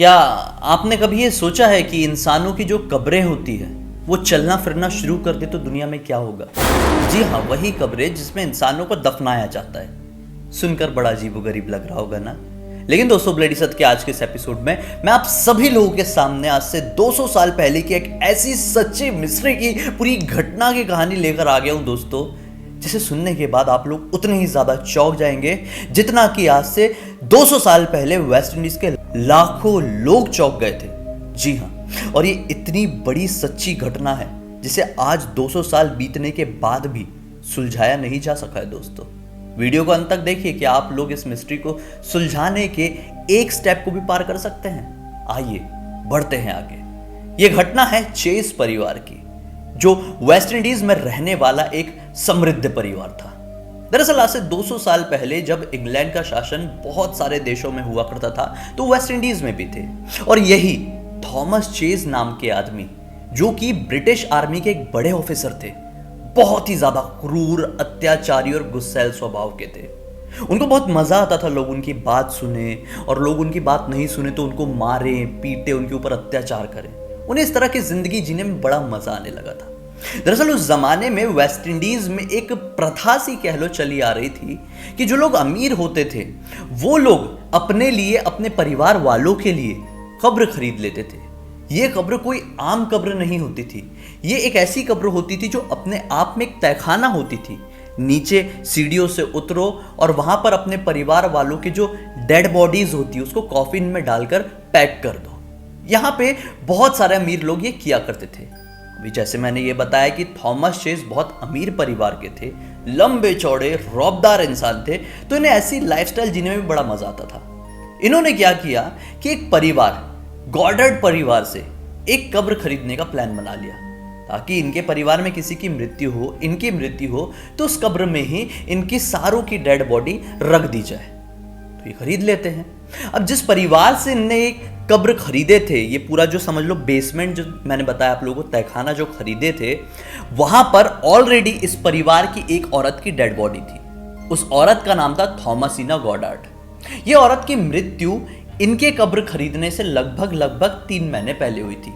क्या आपने कभी ये सोचा है कि इंसानों की जो कब्रें होती है वो चलना फिरना शुरू कर दे तो दुनिया में क्या होगा? जी हाँ, वही कब्रें जिसमें इंसानों को दफनाया जाता है। सुनकर बड़ा अजीबोगरीब लग रहा होगा ना? लेकिन दोस्तों, ब्लडी सत्य के आज के इस एपिसोड में मैं आप सभी लोगों के सामने आज से 200 साल पहले की एक ऐसी सच्ची मिस्ट्री की पूरी घटना की कहानी लेकर आ गया हूं दोस्तों, जिसे सुनने के बाद आप लोग उतने ही ज्यादा चौंक जाएंगे जितना कि आज से 200 साल पहले वेस्ट इंडीज के लाखों लोग चौंक गए थे। जी हाँ, और ये इतनी बड़ी सच्ची घटना है जिसे आज 200 साल बीतने के बाद भी सुलझाया नहीं जा सका है। दोस्तों, वीडियो को अंत तक देखिए कि आप लोग इस मिस्ट्री को सुलझाने के एक स्टेप को भी पार कर सकते हैं। आइए बढ़ते हैं आगे। ये घटना है चेस परिवार की, जो वेस्ट इंडीज में रहने वाला एक समृद्ध परिवार था। दरअसल आज से 200 साल पहले जब इंग्लैंड का शासन बहुत सारे देशों में हुआ करता था तो वेस्ट इंडीज में भी थे, और यही थॉमस चेज नाम के आदमी, जो कि ब्रिटिश आर्मी के एक बड़े ऑफिसर थे, बहुत ही ज्यादा क्रूर, अत्याचारी और गुस्सैल स्वभाव के थे। उनको बहुत मजा आता था लोग उनकी बात सुने, और लोग उनकी बात नहीं सुने तो उनको मारे पीटे, उनके ऊपर अत्याचार करें। उन्हें इस तरह की जिंदगी जीने में बड़ा मजा आने लगा था। दरअसल उस जमाने में वेस्ट इंडीज में एक प्रथा सी कह लो चली आ रही थी कि जो लोग अमीर होते थे वो लोग अपने लिए, अपने परिवार वालों के लिए कब्र खरीद लेते थे। ये कब्र कोई आम कब्र नहीं होती थी, ये एक ऐसी कब्र होती थी जो अपने आप में एक तहखाना होती थी। नीचे सीढ़ियों से उतरो और वहां पर अपने परिवार वालों की जो डेड बॉडीज होती है उसको कॉफिन में डालकर पैक कर दो। यहाँ पे बहुत सारे अमीर लोग ये किया करते थे। अभी जैसे मैंने ये बताया कि थॉमस चेज बहुत अमीर परिवार के थे, लंबे चौड़े रौबदार इंसान थे, तो इन्हें ऐसी लाइफस्टाइल जीने में बड़ा मजा आता था। इन्होंने क्या किया कि एक परिवार, गॉडार्ड परिवार से एक कब्र खरीदने का प्लान बना लिया, ताकि इनके परिवार में किसी की मृत्यु हो, इनकी मृत्यु हो तो उस कब्र में ही इनकी सारों की डेड बॉडी रख दी जाए। तो ये खरीद लेते हैं। अब जिस परिवार से इनने एक कब्र खरीदे थे, ये पूरा जो समझ लो बेसमेंट जो मैंने बताया आप लोगों को, तहखाना जो खरीदे थे, वहां पर ऑलरेडी इस परिवार की एक औरत की डेड बॉडी थी। उस औरत का नाम था थॉमसिना गॉडार्ड। ये औरत की मृत्यु इनके कब्र खरीदने से लगभग 3 महीने पहले हुई थी।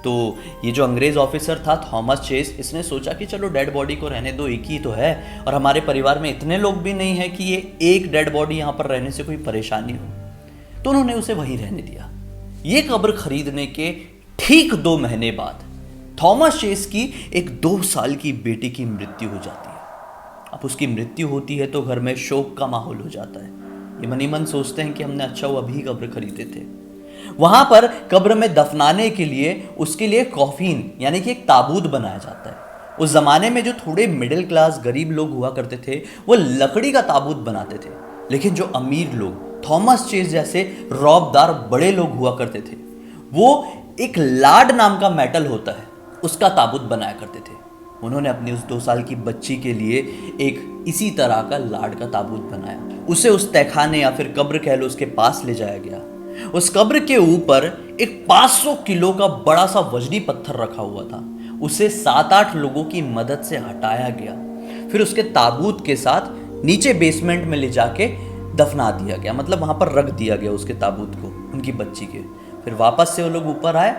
तो ये जो अंग्रेज ऑफिसर था थॉमस चेज, इसने सोचा कि चलो डेड बॉडी को रहने दो, एक ही तो है, और हमारे परिवार में इतने लोग भी नहीं है कि ये एक डेड बॉडी यहाँ पर रहने से कोई परेशानी हो, तो उन्होंने उसे वहीं रहने दिया। ये कब्र खरीदने के ठीक 2 महीने बाद थॉमस चेज की एक 2 साल की बेटी की मृत्यु हो जाती है। अब उसकी मृत्यु होती है तो घर में शोक का माहौल हो जाता है। ये मन ही मन सोचते हैं कि हमने अच्छा हुआ अभी कब्र खरीदे थे। वहां पर कब्र में दफनाने के लिए उसके लिए कॉफिन यानी कि एक ताबूत बनाया जाता है। उस जमाने में जो थोड़े मिडिल क्लास गरीब लोग हुआ करते थे वो लकड़ी का ताबूत बनाते थे, लेकिन जो अमीर लोग, थॉमस चेज जैसे रौबदार बड़े लोग हुआ करते थे, वो एक लाड नाम का मेटल होता है उसका ताबूत बनाया करते थे। उन्होंने अपनी उस 2 साल की बच्ची के लिए एक इसी तरह का लाड का ताबूत बनाया। उसे उस तहखाने या फिर कब्र कह लो उसके पास ले जाया गया। उस कब्र के ऊपर एक 500 किलो का बड़ा सा वजनी पत्थर रखा हुआ था। उसे 7-8 लोगों की मदद से हटाया गया, फिर उसके ताबूत के साथ नीचे बेसमेंट में ले जाके दफना दिया गया, मतलब वहां पर रख दिया गया उसके ताबूत को, उनकी बच्ची के। फिर वापस से वो लोग ऊपर आए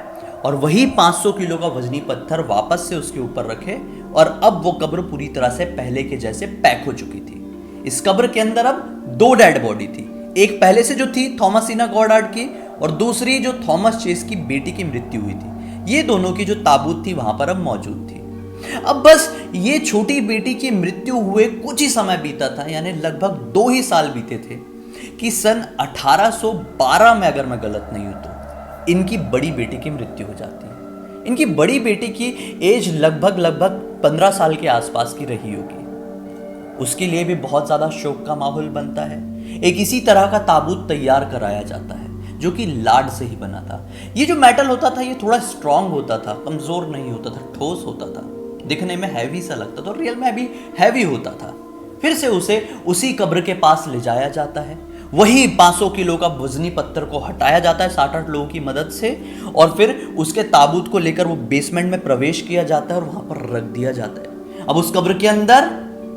और वही 500 किलो का वजनी पत्थर वापस से उसके ऊपर रखे, और अब वो कब्र पूरी तरह से पहले के जैसे पैक हो चुकी थी। इस कब्र के अंदर अब 2 डेड बॉडी थी, एक पहले से जो थी थॉमसिना गॉडार्ड की, और दूसरी जो थॉमस चेज की बेटी की मृत्यु हुई थी। ये दोनों की जो ताबूत थी वहां पर अब मौजूद थी। अब बस ये छोटी बेटी की मृत्यु हुए कुछ ही समय बीता था, यानी लगभग 2 ही साल बीते थे, कि सन 1812 में, अगर मैं गलत नहीं हूं तो, इनकी बड़ी बेटी की मृत्यु हो जाती है। इनकी बड़ी बेटी की एज लगभग 15 साल के आसपास की रही होगी। उसके लिए भी बहुत ज्यादा शोक का माहौल बनता है। एक इसी तरह का ताबूत तैयार कराया जाता है जो कि लाड से ही बना था। ये जो मेटल होता था ये थोड़ा स्ट्रांग होता था, कमजोर नहीं होता था, ठोस होता था, दिखने में हैवी सा लगता था और रियल में भी हैवी होता था। फिर से उसे उसी कब्र के पास ले जाया जाता है, वही 500 किलो का वजनी पत्थर को हटाया जाता है 7-8 लोगों की मदद से, और फिर उसके ताबूत को लेकर वो बेसमेंट में प्रवेश किया जाता है और वहां पर रख दिया जाता है। अब उस कब्र के अंदर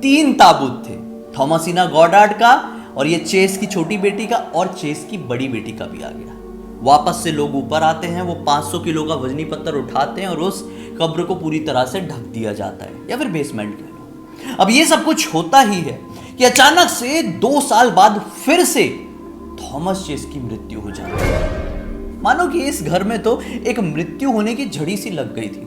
3 ताबूत थे, थॉमसिना गॉडार्ड का, और ये चेस की छोटी बेटी का, और चेस की बड़ी बेटी का भी आ गया। वापस से लोग ऊपर आते हैं, वो 500 किलो का वजनी पत्थर उठाते हैं और उस कब्र को पूरी तरह से ढक दिया जाता है, या फिर बेसमेंट कह लो। अब ये सब कुछ होता ही है कि अचानक से 2 साल बाद फिर से थॉमस चेस की मृत्यु हो जाती है। मानो कि इस घर में तो एक मृत्यु होने की झड़ी सी लग गई थी।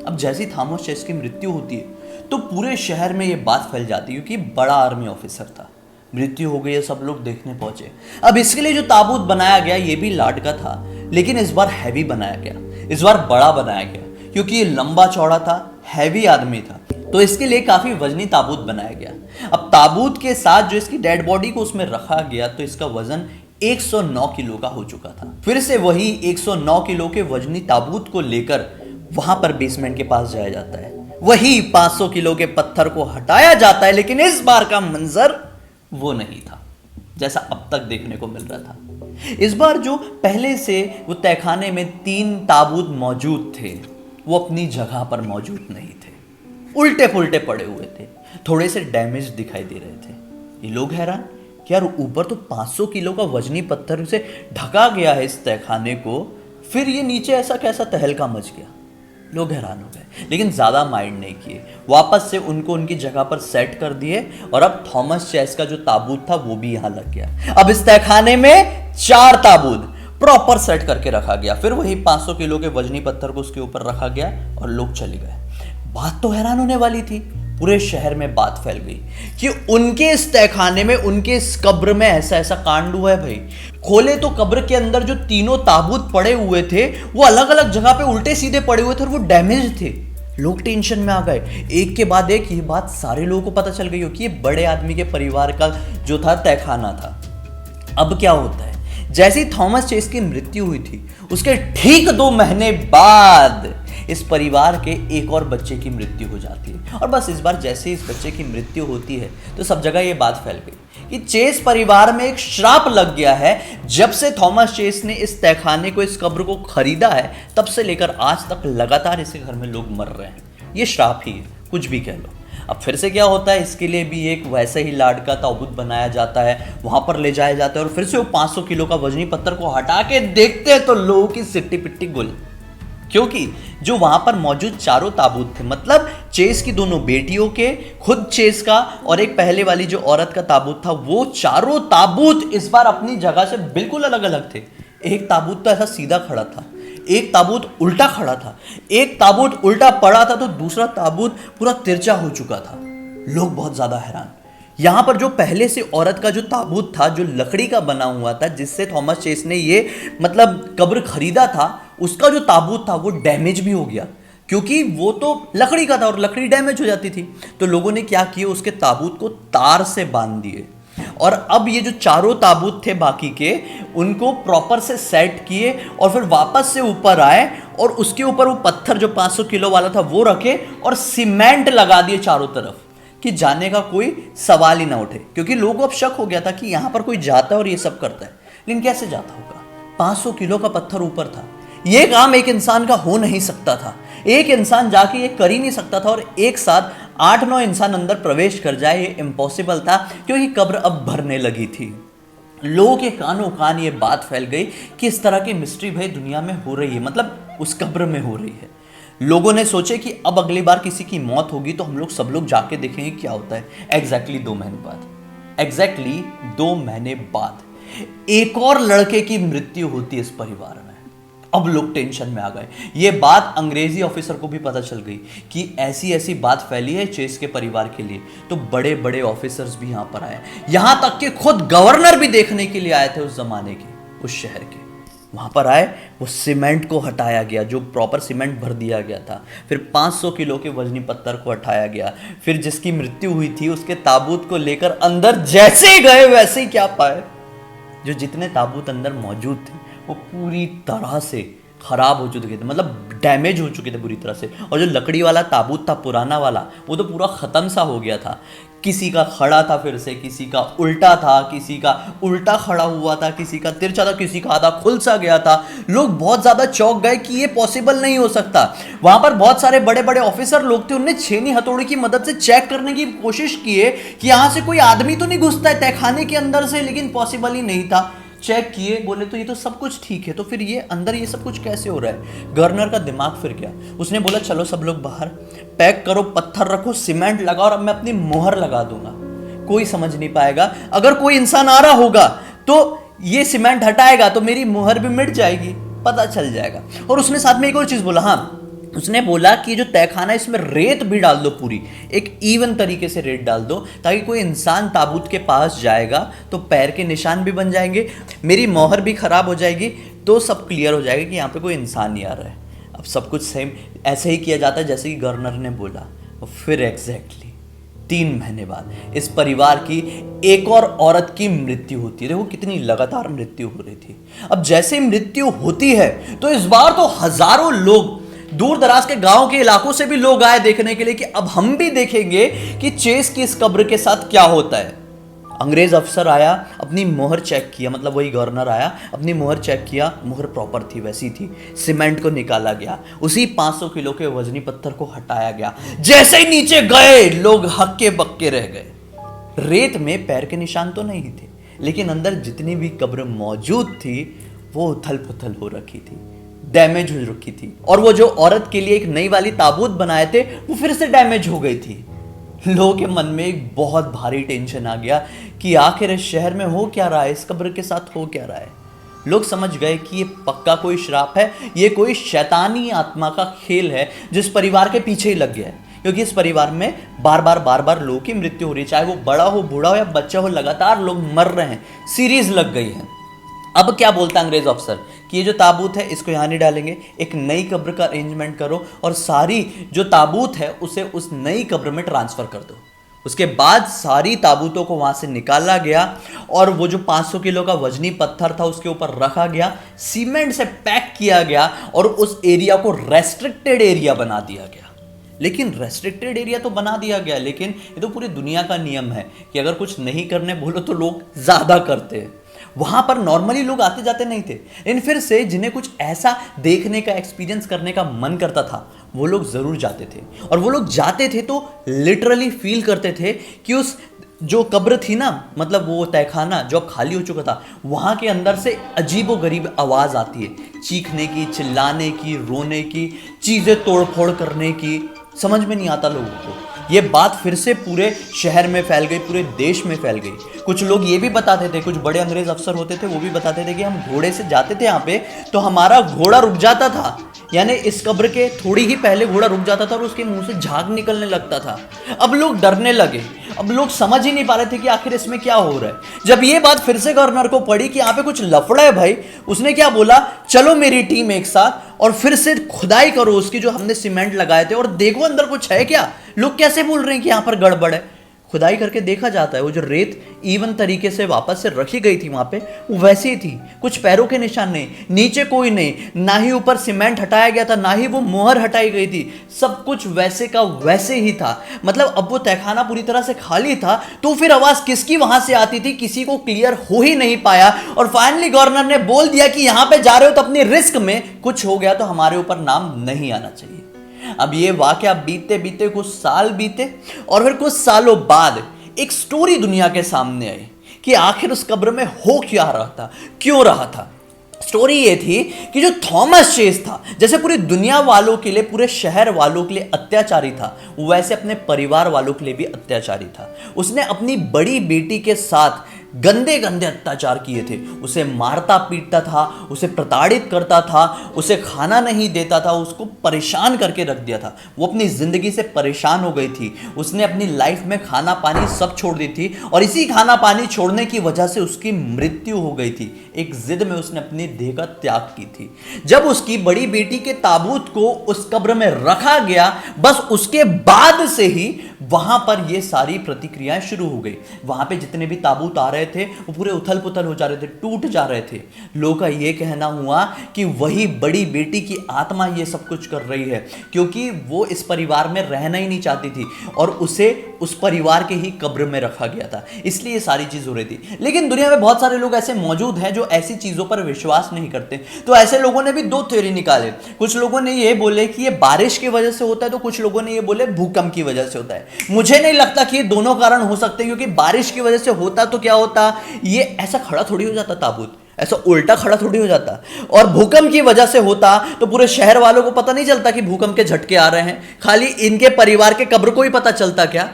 अब जैसी थॉमस चेस की मृत्यु होती है तो पूरे शहर में ये बात फैल जाती है, क्योंकि बड़ा आर्मी ऑफिसर था, मृत्यु हो गई है, सब लोग देखने पहुंचे। अब इसके लिए जो ताबूत बनाया गया ये भी लाड का था, लेकिन इस बार हैवी बनाया गया, इस बार बड़ा बनाया गया, क्योंकि ये लंबा चौड़ा था, हैवी आदमी था, तो इसके लिए काफी वजनी ताबूत बनाया गया। अब ताबूत के साथ जो इसकी डेड बॉडी को उसमें रखा गया तो इसका वजन 109 किलो का हो चुका था। फिर से वही 109 किलो के वजनी ताबूत को लेकर वहां पर बेसमेंट के पास जाया जाता है, वही 500 किलो के पत्थर को हटाया जाता है, लेकिन इस बार का मंजर वो नहीं था जैसा अब तक देखने को मिल रहा था। इस बार जो पहले से वो तहखाने में 3 ताबूत मौजूद थे वो अपनी जगह पर मौजूद नहीं थे, उल्टे पुल्टे पड़े हुए थे, थोड़े से डैमेज दिखाई दे रहे थे। ये लोग हैरान कि यार ऊपर तो 500 किलो का वजनी पत्थर से ढका गया है इस तहखाने को, फिर ये नीचे ऐसा कैसा तहलका मच गया। लोग हैरान हो गए, लेकिन ज़्यादा माइंड नहीं किए, वापस से उनको उनकी जगह पर सेट कर दिए और अब थॉमस चेस का जो ताबूत था वो भी यहाँ लग गया। अब इस तहखाने में 4 ताबूत प्रॉपर सेट करके रखा गया, फिर वही 500 किलो के वजनी पत्थर को उसके ऊपर रखा गया और लोग चले गए। बात तो हैरान होने वाली थी, पूरे शहर में बात फैल गई कि उनके इस तहखाने में, उनके इस कब्र में ऐसा ऐसा कांड हुआ है। भाई खोले तो कब्र के अंदर जो तीनों ताबूत पड़े हुए थे वो अलग अलग जगह पे उल्टे सीधे पड़े हुए थे और वो डैमेज थे। लोग टेंशन में आ गए, एक के बाद एक ये बात सारे लोगों को पता चल गई, क्योंकि ये बड़े आदमी के परिवार का जो था तहखाना था। अब क्या होता है, जैसे ही थॉमस चेस की मृत्यु हुई थी उसके ठीक 2 महीने बाद इस परिवार के एक और बच्चे की मृत्यु हो जाती है। और बस इस बार जैसे ही इस बच्चे की मृत्यु होती है तो सब जगह ये बात फैल गई कि चेस परिवार में एक श्राप लग गया है। जब से थॉमस चेस ने इस तहखाने को, इस कब्र को खरीदा है, तब से लेकर आज तक लगातार इसी घर में लोग मर रहे हैं। ये श्राप ही है, कुछ भी कह लो। अब फिर से क्या होता है, इसके लिए भी एक वैसे ही लाड का ताबूत बनाया जाता है, वहां पर ले जाया जाता है और फिर से वो 500 किलो का वजनी पत्थर को हटा के देखते हैं तो लोगों की सिट्टी पिट्टी गुल, क्योंकि जो वहां पर मौजूद 4 ताबूत थे, मतलब चेस की दोनों बेटियों के, खुद चेस का और एक पहले वाली जो औरत का ताबूत था, वो 4 ताबूत इस बार अपनी जगह से बिल्कुल अलग अलग थे। एक ताबूत तो ऐसा सीधा खड़ा था, एक ताबूत उल्टा खड़ा था, एक ताबूत उल्टा पड़ा था तो दूसरा ताबूत पूरा तिरछा हो चुका था। लोग बहुत ज्यादा हैरान। यहां पर जो पहले से औरत का जो ताबूत था, जो लकड़ी का बना हुआ था, जिससे थॉमस चेस ने ये मतलब कब्र खरीदा था, उसका जो ताबूत था वो डैमेज भी हो गया, क्योंकि वो तो लकड़ी का था और लकड़ी डैमेज हो जाती थी। तो लोगों ने क्या किया, उसके ताबूत को तार से बांध दिए और अब ये जो 4 ताबूत थे बाकी के, उनको प्रॉपर से सेट किए और फिर वापस से ऊपर आए और उसके ऊपर वो पत्थर जो 500 किलो वाला था वो रखे और सीमेंट लगा दिए चारों तरफ, कि जाने का कोई सवाल ही ना उठे। क्योंकि लोगों को अब शक हो गया था कि यहां पर कोई जाता है और ये सब करता है, लेकिन कैसे जाता होगा, 500 किलो का पत्थर ऊपर था। ये काम एक इंसान का हो नहीं सकता था, एक इंसान जाके ये कर ही नहीं सकता था, और एक साथ 8-9 इंसान अंदर प्रवेश कर जाए ये इम्पॉसिबल था, क्योंकि कब्र अब भरने लगी थी। लोगों के कानों कान ये बात फैल गई कि इस तरह की मिस्ट्री भाई दुनिया में हो रही है, मतलब उस कब्र में हो रही है। लोगों ने सोचे कि अब अगली बार किसी की मौत होगी तो हम लोग सब लोग जाके देखेंगे क्या होता है। एग्जैक्टली 2 महीने बाद एक और लड़के की मृत्यु होती है इस परिवार में। अब लोग टेंशन में आ गए। ये बात अंग्रेजी ऑफिसर को भी पता चल गई कि ऐसी ऐसी बात फैली है चेस के परिवार के लिए, तो बड़े बड़े ऑफिसर्स भी यहां पर आए, यहां तक कि खुद गवर्नर भी देखने के लिए आए थे उस जमाने के, उस शहर के। वहां पर आए, वो सीमेंट को हटाया गया, जो प्रॉपर सीमेंट भर दिया गया था, फिर 500 किलो के वजनी पत्थर को हटाया गया, फिर जिसकी मृत्यु हुई थी उसके ताबूत को लेकर अंदर जैसे ही गए वैसे ही क्या पाए, जो जितने ताबूत अंदर मौजूद थे वो पूरी तरह से खराब हो चुके थे, मतलब डैमेज हो चुके थे पूरी तरह से। और जो लकड़ी वाला ताबूत था पुराना वाला, वो तो पूरा खत्म सा हो गया था। किसी का खड़ा था, फिर से किसी का उल्टा था, किसी का उल्टा खड़ा हुआ था, किसी का तिरछा था, किसी का आधा खुल सा गया था। लोग बहुत ज्यादा चौंक गए कि ये पॉसिबल नहीं हो सकता। वहां पर बहुत सारे बड़े बड़े ऑफिसर लोग थे, उन्होंने छेनी हथौड़ी की मदद से चेक करने की कोशिश की कि यहां से कोई आदमी तो नहीं घुसता है तहखाने के अंदर से, लेकिन पॉसिबल ही नहीं था। चेक किए, बोले तो ये तो सब कुछ ठीक है, तो फिर ये अंदर ये सब कुछ कैसे हो रहा है। गवर्नर का दिमाग फिर गया, उसने बोला चलो सब लोग बाहर, पैक करो, पत्थर रखो, सीमेंट लगाओ, और अब मैं अपनी मोहर लगा दूंगा, कोई समझ नहीं पाएगा। अगर कोई इंसान आ रहा होगा तो ये सीमेंट हटाएगा तो मेरी मोहर भी मिट जाएगी, पता चल जाएगा। और उसने साथ में एक और चीज बोला, हाँ उसने बोला कि जो तहखाना है इसमें रेत भी डाल दो, पूरी एक इवन तरीके से रेत डाल दो, ताकि कोई इंसान ताबूत के पास जाएगा तो पैर के निशान भी बन जाएंगे, मेरी मोहर भी खराब हो जाएगी, तो सब क्लियर हो जाएगा कि यहाँ पे कोई इंसान नहीं आ रहा है। अब सब कुछ सेम ऐसे ही किया जाता है जैसे कि गवर्नर ने बोला। और फिर एग्जैक्टली 3 महीने बाद इस परिवार की एक और औरत की मृत्यु होती है। देखो कितनी लगातार मृत्यु हो रही थी। अब जैसे मृत्यु होती है तो इस बार तो हजारों लोग, दूर दराज के गांव के इलाकों से भी लोग आए देखने के लिए कि अब हम भी देखेंगे कि चेस की इस कब्र के साथ क्या होता है। अंग्रेज अफसर आया, अपनी मोहर चेक किया, मतलब वही गवर्नर आया, अपनी मोहर चेक किया, मोहर प्रॉपर थी, वैसी थी। सीमेंट को निकाला गया, उसी 500 किलो के वजनी पत्थर को हटाया गया। जैसे ही नीचे गए लोग हक्के बक्के रह गए। रेत में पैर के निशान तो नहीं थे, लेकिन अंदर जितनी भी कब्र मौजूद थी वो उथल पुथल हो रखी थी, डैमेज हो रखी थी। और वो जो औरत के लिए एक नई वाली ताबूत बनाए थे वो फिर से डैमेज हो गई थी। लोगों के मन में एक बहुत भारी टेंशन आ गया कि आखिर इस शहर में हो क्या रहा है, इस कब्र के साथ हो क्या रहा है। लोग समझ गए कि ये पक्का कोई श्राप है, ये कोई शैतानी आत्मा का खेल है जिस परिवार के पीछे ही लग गया है। क्योंकि इस परिवार में बार बार लोगों की मृत्यु हो रही है, चाहे वो बड़ा हो, बूढ़ा हो या बच्चा हो, लगातार लोग मर रहे हैं, सीरीज लग गई है। अब क्या बोलता अंग्रेज अफसर कि ये जो ताबूत है इसको यहाँ नहीं डालेंगे, एक नई कब्र का अरेंजमेंट करो और सारी जो ताबूत है उसे उस नई कब्र में ट्रांसफर कर दो। उसके बाद सारी ताबूतों को वहां से निकाला गया और वो जो 500 किलो का वजनी पत्थर था उसके ऊपर रखा गया, सीमेंट से पैक किया गया और उस एरिया को रेस्ट्रिक्टेड एरिया बना दिया गया। लेकिन रेस्ट्रिक्टेड एरिया तो बना दिया गया, लेकिन ये तो पूरी दुनिया का नियम है कि अगर कुछ नहीं करने बोलो तो लोग ज्यादा करते हैं। वहां पर नॉर्मली लोग आते जाते नहीं थे, लेकिन फिर से जिन्हें कुछ ऐसा देखने का, एक्सपीरियंस करने का मन करता था वो लोग जरूर जाते थे। और वो लोग जाते थे तो लिटरली फील करते थे कि उस जो कब्र थी ना, मतलब वो तहखाना जो खाली हो चुका था, वहां के अंदर से अजीबो गरीब आवाज आती है, चीखने की, चिल्लाने की, रोने की, चीजें तोड़ फोड़ करने की। समझ में नहीं आता लोगों को। ये बात फिर से पूरे शहर में फैल गई, पूरे देश में फैल गई। कुछ लोग ये भी बताते थे, कुछ बड़े अंग्रेज अफसर होते थे वो भी बताते थे कि हम घोड़े से जाते थे यहाँ पे तो हमारा घोड़ा रुक जाता था, यानी इस कब्र के थोड़ी ही पहले घोड़ा रुक जाता था और उसके मुंह से झाग निकलने लगता था। अब लोग डरने लगे, अब लोग समझ ही नहीं पा रहे थे कि आखिर इसमें क्या हो रहा है। जब ये बात फिर से गवर्नर को पड़ी कि यहाँ पे कुछ लफड़ा है भाई, उसने क्या बोला, चलो मेरी टीम एक साथ और फिर से खुदाई करो उसकी जो हमने सीमेंट लगाए थे और देखो अंदर कुछ है क्या। लोग कैसे बोल रहे हैं कि यहाँ पर गड़बड़ है। खुदाई करके देखा जाता है, वो जो रेत इवन तरीके से वापस से रखी गई थी वहां पे वो वैसी ही थी, कुछ पैरों के निशान नहीं, नीचे कोई नहीं, ना ही ऊपर सीमेंट हटाया गया था, ना ही वो मोहर हटाई गई थी, सब कुछ वैसे का वैसे ही था। मतलब अब वो तहखाना पूरी तरह से खाली था तो फिर आवाज किसकी वहां से आती थी किसी को क्लियर हो ही नहीं पाया। और फाइनली गवर्नर ने बोल दिया कि यहां पे जा रहे हो तो अपनी रिस्क में कुछ हो गया तो हमारे ऊपर नाम नहीं आना चाहिए। अब ये वाकया बीते बीते कुछ साल बीते और फिर कुछ सालों बाद एक स्टोरी दुनिया के सामने आई कि आखिर उस कब्र में हो क्या रहा था, क्यों रहा था। स्टोरी ये थी कि जो थॉमस चेस था, जैसे पूरी दुनिया वालों के लिए, पूरे शहर वालों के लिए अत्याचारी था, वैसे अपने परिवार वालों के लिए भी अत्याचारी था। उसने अपनी बड़ी बेटी के साथ गंदे गंदे अत्याचार किए थे, उसे मारता पीटता था, उसे प्रताड़ित करता था, उसे खाना नहीं देता था, उसको परेशान करके रख दिया था। वो अपनी जिंदगी से परेशान हो गई थी, उसने अपनी लाइफ में खाना पानी सब छोड़ दी थी और इसी खाना पानी छोड़ने की वजह से उसकी मृत्यु हो गई थी। एक जिद में उसने अपनी देह का त्याग की थी। जब उसकी बड़ी बेटी के ताबूत को उस कब्र में रखा गया, बस उसके बाद से ही वहां पर ये सारी प्रतिक्रियाएं शुरू हो गई। वहां पे जितने भी ताबूत आ रहे थे वो पूरे उथल पुथल हो जा रहे थे, टूट जा रहे थे। लोगों का ये कहना हुआ कि वही बड़ी बेटी की आत्मा ये सब कुछ कर रही है, क्योंकि वो इस परिवार में रहना ही नहीं चाहती थी और उसे उस परिवार के ही कब्र में रखा गया था, इसलिए ये सारी चीज हो रही थी। लेकिन दुनिया में बहुत सारे लोग ऐसे मौजूद हैं जो ऐसी चीजों पर विश्वास नहीं करते। तो ऐसे लोगों ने भी दो थ्योरी निकाले। कुछ लोगों ने ये बोले कि ये बारिश की वजह से होता है, तो कुछ लोगों ने ये बोले भूकंप की वजह से होता है। मुझे नहीं लगता कि ये दोनों कारण हो सकते हैं, क्योंकि बारिश की वजह से होता तो क्या होता, ये ऐसा खड़ा थोड़ी हो जाता ताबूत। ऐसा उल्टा खड़ा थोड़ी हो जाता। और भूकंप की वजह से होता तो पूरे शहर वालों को पता नहीं चलता कि भूकंप के झटके आ रहे हैं, खाली इनके परिवार के कब्र को ही पता चलता क्या?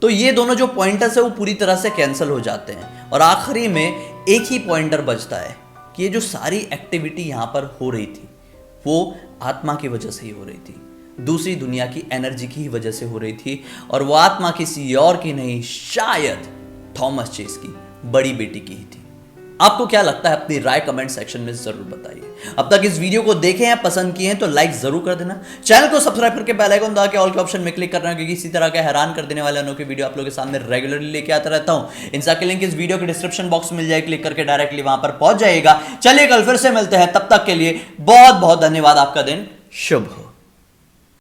तो ये दोनों जो पॉइंटर्स है वो पूरी तरह से कैंसिल हो जाते हैं और आखिरी में एक ही पॉइंटर बचता है कि ये जो सारी एक्टिविटी यहां पर हो रही थी वो आत्मा की वजह से ही हो रही थी, दूसरी दुनिया की एनर्जी की ही वजह से हो रही थी, और वो आत्मा किसी और की नहीं, शायद थॉमस चेस की बड़ी बेटी की ही थी। आपको क्या लगता है? अपनी राय कमेंट सेक्शन में जरूर बताइए। अब तक इस वीडियो को देखे हैं, पसंद किए हैं तो लाइक जरूर कर देना, चैनल को सब्सक्राइब करके बेल आइकन दबा के ऑल के ऑप्शन में क्लिक करना, क्योंकि इसी तरह के हैरान कर देने वाले अनोखे वीडियो आप लोगों के सामने रेगुलरली लेके आता रहता हूं। इनका लिंक इस वीडियो के डिस्क्रिप्शन बॉक्स में मिल जाए, क्लिक करके डायरेक्टली वहां पर पहुंच जाएगा। चलिए कल फिर से मिलते हैं, तब तक के लिए बहुत बहुत धन्यवाद। आपका दिन शुभ हो।